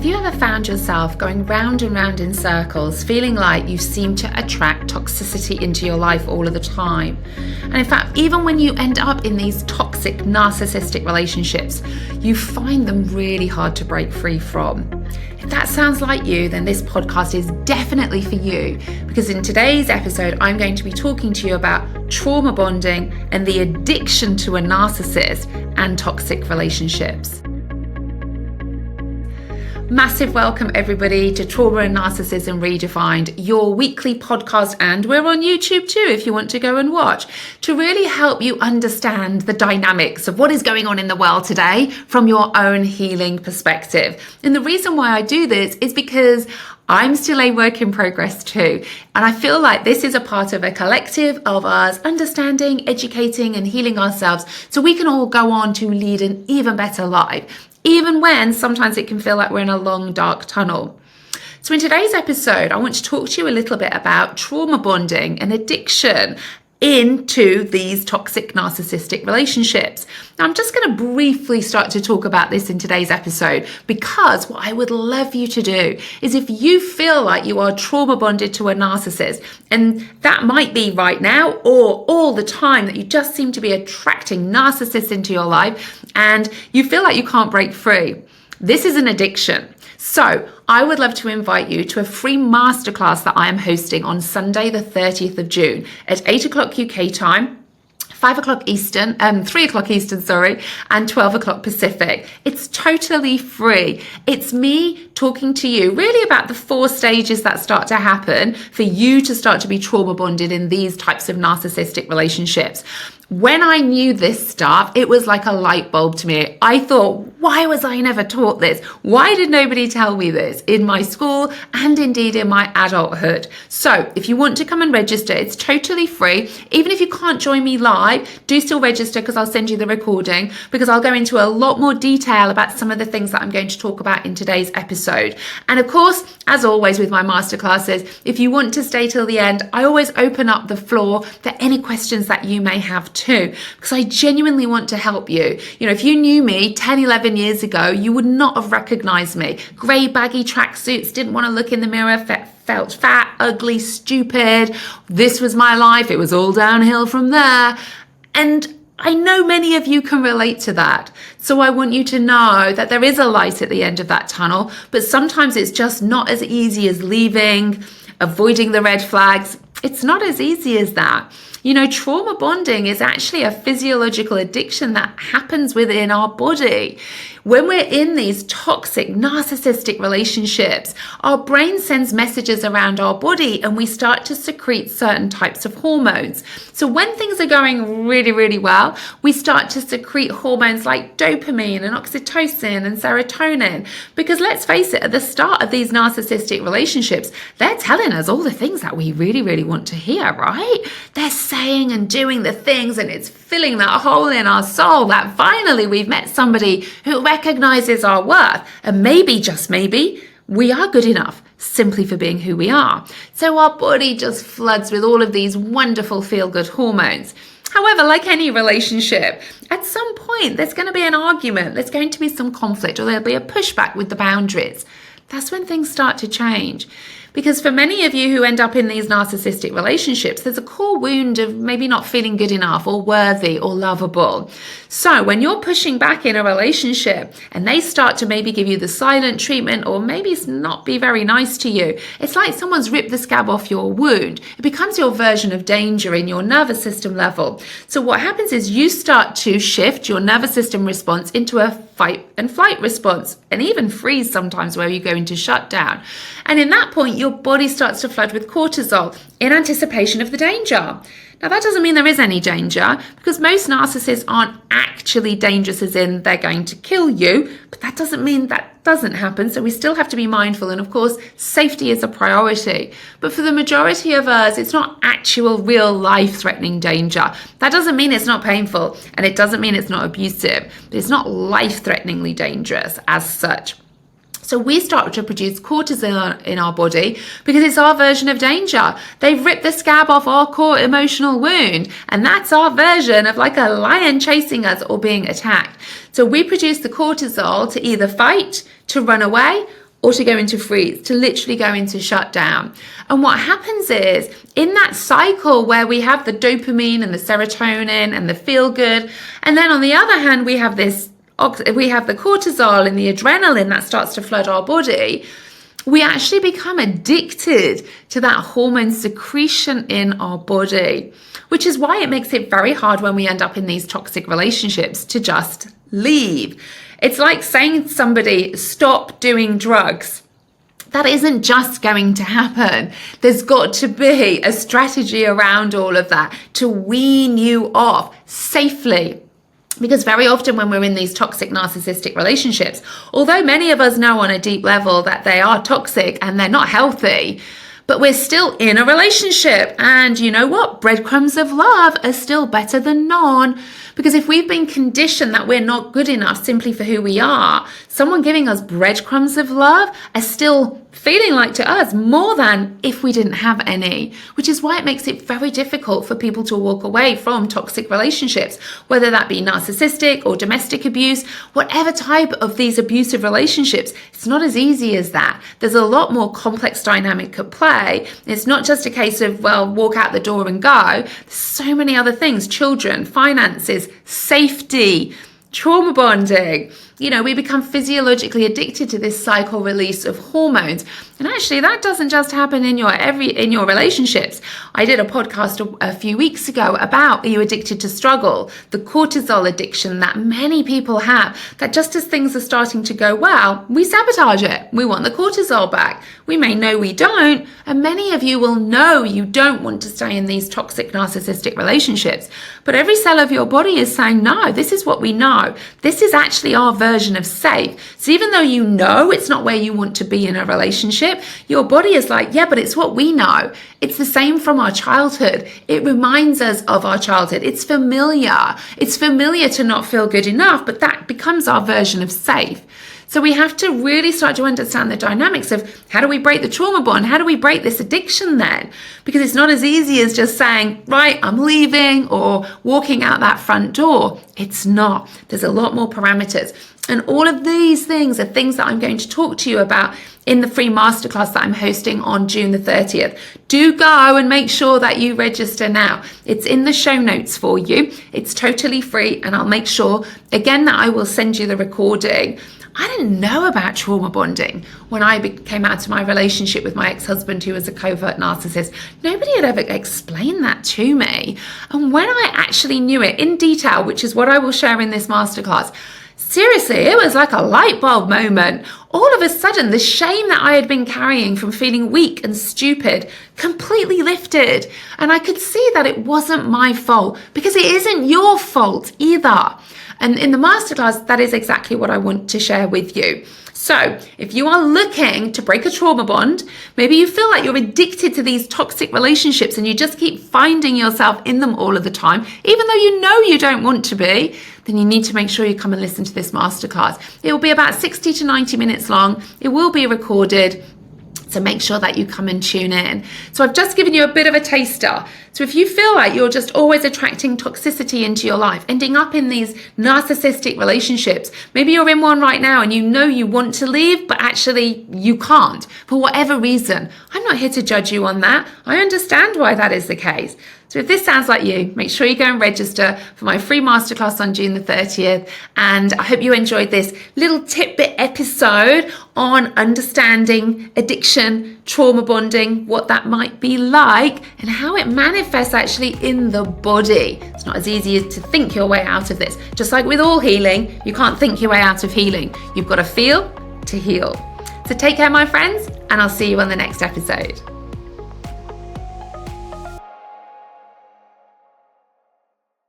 Have you ever found yourself going round and round in circles, feeling like you seem to attract toxicity into your life all of the time? And in fact, even when you end up in these toxic, narcissistic relationships, you find them really hard to break free from. If that sounds like you, then this podcast is definitely for you, because in today's episode, I'm going to be talking to you about trauma bonding and the addiction to a narcissist and toxic relationships. Massive welcome everybody to Trauma and Narcissism Redefined, your weekly podcast, and we're on YouTube too if you want to go and watch, to really help you understand the dynamics of what is going on in the world today from your own healing perspective. And the reason why I do this is because I'm still a work in progress too. And I feel like this is a part of a collective of us understanding, educating and healing ourselves so we can all go on to lead an even better life, even when sometimes it can feel like we're in a long, dark tunnel. So in today's episode, I want to talk to you a little bit about trauma bonding and addiction into these toxic narcissistic relationships. Now, I'm just going to briefly start to talk about this in today's episode, because what I would love you to do is, if you feel like you are trauma bonded to a narcissist, and that might be right now or all the time, that you just seem to be attracting narcissists into your life and you feel like you can't break free, this is an addiction. So I would love to invite you to a free masterclass that I am hosting on Sunday, the 30th of June at 8 o'clock UK time, 5 o'clock Eastern, 3 o'clock Eastern, and 12 o'clock Pacific. It's totally free. It's me talking to you really about the 4 stages that start to happen for you to start to be trauma bonded in these types of narcissistic relationships. When I knew this stuff, it was like a light bulb to me. I thought, why was I never taught this? Why did nobody tell me this in my school and indeed in my adulthood? So if you want to come and register, it's totally free. Even if you can't join me live, do still register, because I'll send you the recording, because I'll go into a lot more detail about some of the things that I'm going to talk about in today's episode. And of course, as always with my masterclasses, if you want to stay till the end, I always open up the floor for any questions that you may have too, because I genuinely want to help you. You know, if you knew me 10, 11 years ago, you would not have recognized me. Grey baggy tracksuits, didn't want to look in the mirror, felt fat, ugly, stupid. This was my life. It was all downhill from there. And I know many of you can relate to that. So I want you to know that there is a light at the end of that tunnel, but sometimes it's just not as easy as leaving, avoiding the red flags. It's not as easy as that. You know, trauma bonding is actually a physiological addiction that happens within our body. When we're in these toxic, narcissistic relationships, our brain sends messages around our body and we start to secrete certain types of hormones. So when things are going really, really well, we start to secrete hormones like dopamine and oxytocin and serotonin. Because let's face it, at the start of these narcissistic relationships, they're telling us all the things that we really, really want to hear, right? They're saying and doing the things, and it's filling that hole in our soul that finally we've met somebody who recognizes our worth, and maybe, just maybe, we are good enough simply for being who we are. So our body just floods with all of these wonderful feel-good hormones. However, like any relationship, at some point there's going to be an argument, there's going to be some conflict, or there'll be a pushback with the boundaries. That's when things start to change. Because for many of you who end up in these narcissistic relationships, there's a core wound of maybe not feeling good enough or worthy or lovable. So when you're pushing back in a relationship and they start to maybe give you the silent treatment, or maybe not be very nice to you, it's like someone's ripped the scab off your wound. It becomes your version of danger in your nervous system level. So what happens is you start to shift your nervous system response into a fight and flight response, and even freeze sometimes, where you go into shutdown. And in that point, your body starts to flood with cortisol in anticipation of the danger. Now, that doesn't mean there is any danger, because most narcissists aren't actually dangerous as in they're going to kill you, but that doesn't mean that doesn't happen. So we still have to be mindful. And of course, safety is a priority. But for the majority of us, it's not actual real life-threatening danger. That doesn't mean it's not painful, and it doesn't mean it's not abusive, but it's not life-threateningly dangerous as such. So we start to produce cortisol in our body because it's our version of danger. They've ripped the scab off our core emotional wound, and that's our version of like a lion chasing us or being attacked. So we produce the cortisol to either fight, to run away, or to go into freeze, to literally go into shutdown. And what happens is, in that cycle where we have the dopamine and the serotonin and the feel good, and then on the other hand, we have the cortisol and the adrenaline that starts to flood our body, we actually become addicted to that hormone secretion in our body, which is why it makes it very hard when we end up in these toxic relationships to just leave. It's like saying to somebody, stop doing drugs. That isn't just going to happen. There's got to be a strategy around all of that to wean you off safely. Because very often when we're in these toxic narcissistic relationships, although many of us know on a deep level that they are toxic and they're not healthy, but we're still in a relationship. And you know what? Breadcrumbs of love are still better than none. Because if we've been conditioned that we're not good enough simply for who we are, someone giving us breadcrumbs of love are still feeling like to us more than if we didn't have any, which is why it makes it very difficult for people to walk away from toxic relationships, whether that be narcissistic or domestic abuse, whatever type of these abusive relationships. It's not as easy as that. There's a lot more complex dynamic at play. It's not just a case of, well, walk out the door and go. There's so many other things: children, finances, safety, trauma bonding. We become physiologically addicted to this cycle release of hormones. And actually, that doesn't just happen in your relationships. I did a podcast a few weeks ago about, are you addicted to struggle? The cortisol addiction that many people have, that just as things are starting to go well, we sabotage it. We want the cortisol back. We may know we don't, and many of you will know you don't want to stay in these toxic narcissistic relationships. But every cell of your body is saying, no, this is what we know. This is actually our version of safe. So even though you know it's not where you want to be in a relationship, your body is like, yeah, but it's what we know. It's the same from our childhood. It reminds us of our childhood. It's familiar. It's familiar to not feel good enough, but that becomes our version of safe. So we have to really start to understand the dynamics of, how do we break the trauma bond? How do we break this addiction then? Because it's not as easy as just saying, right, I'm leaving, or walking out that front door. It's not. There's a lot more parameters. And all of these things are things that I'm going to talk to you about in the free masterclass that I'm hosting on June the 30th. Do go and make sure that you register now. It's in the show notes for you. It's totally free, and I'll make sure, again, that I will send you the recording. I didn't know about trauma bonding when I came out of my relationship with my ex-husband, who was a covert narcissist. Nobody had ever explained that to me. And when I actually knew it in detail, which is what I will share in this masterclass, seriously, it was like a light bulb moment. All of a sudden, the shame that I had been carrying from feeling weak and stupid completely lifted. And I could see that it wasn't my fault, because it isn't your fault either. And in the masterclass, that is exactly what I want to share with you. So if you are looking to break a trauma bond, maybe you feel like you're addicted to these toxic relationships and you just keep finding yourself in them all of the time, even though you know you don't want to be, then you need to make sure you come and listen to this masterclass. It will be about 60 to 90 minutes long. It will be recorded. So make sure that you come and tune in. So I've just given you a bit of a taster. So if you feel like you're just always attracting toxicity into your life, ending up in these narcissistic relationships, maybe you're in one right now and you know you want to leave, but actually you can't for whatever reason. I'm not here to judge you on that. I understand why that is the case. So if this sounds like you, make sure you go and register for my free masterclass on June the 30th. And I hope you enjoyed this little tidbit episode on understanding addiction, trauma bonding, what that might be like, and how it manifests actually in the body. It's not as easy as to think your way out of this. Just like with all healing, you can't think your way out of healing. You've got to feel to heal. So take care, my friends, and I'll see you on the next episode.